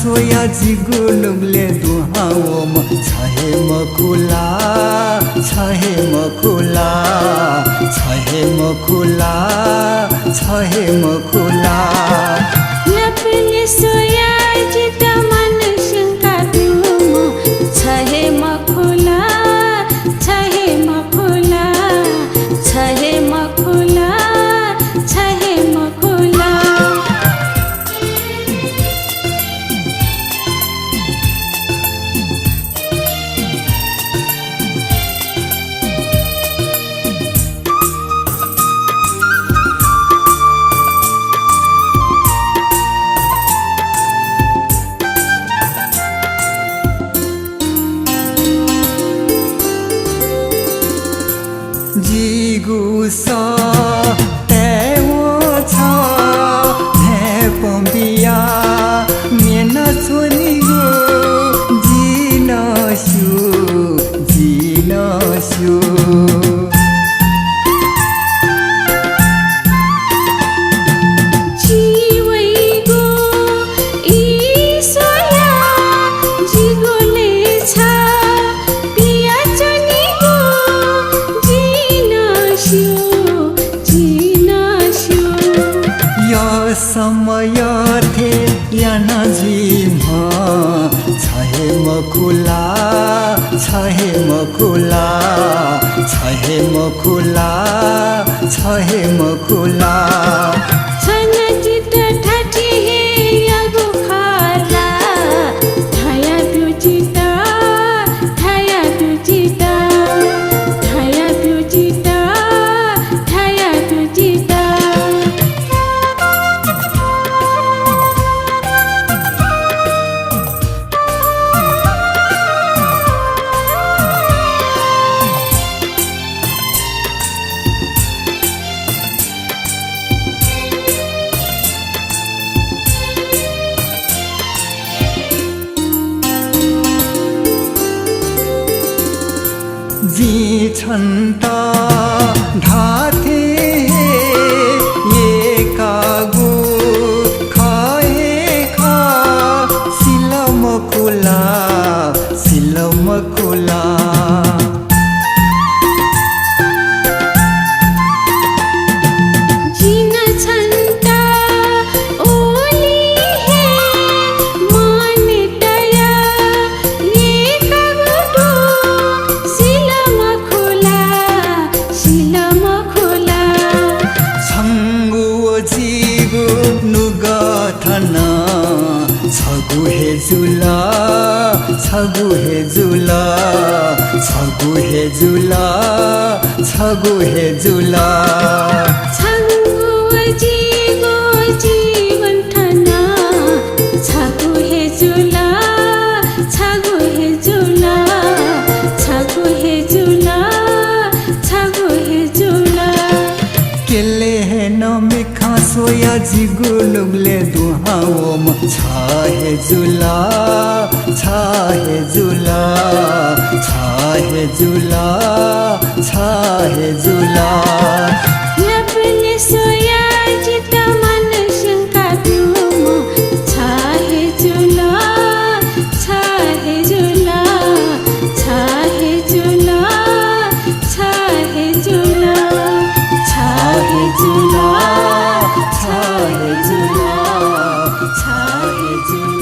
soya जिगुनुगले दुहाओम छहे मखुला छहे मखुला छहे मखुला छहे मखुला नपले सोया जिता मन शंका दुमो छहे मखुला छहे मखुला छहे मखुला छहे मखुला जिगुसा तेवो छ हे पम्बिया मेना छोनीगो जिनसु जीवैगो ईसोया जिगोले छ पिया चनीगो जिनसु यो समय थे याना जिम्हा छहे मखुला छहे मखुला छहे मखुला छहे मखुला छन चित ठाठी हे यागो खाला थाया दुचिता थाया दुचिता थाया दुचिता थाया दुचिता जी छन्ता ढाथे एकागु खाए खा सिलम खुला जिन छन्ता ओली हे माने तया एकागु सिलम खुला छङ्गु जिगु नुगथना छगु हे जुला छगु हे जुला छगु हे जुला छगु हे जुला छगु जीवो जीवन ठना छगु हे जुला छगु हे जुला छगु हे जुला छगु हे जुला केले हे नमिखा सोया जिगुनुगले दुहाओम छहे जुला छहे जुला छहे जुला छहे जुला नपले सोया जिता मन शंका दुमो छहे जुला छहे जुला छहे जुला छहे जुला छहे जुला छहे जुला छहे जुला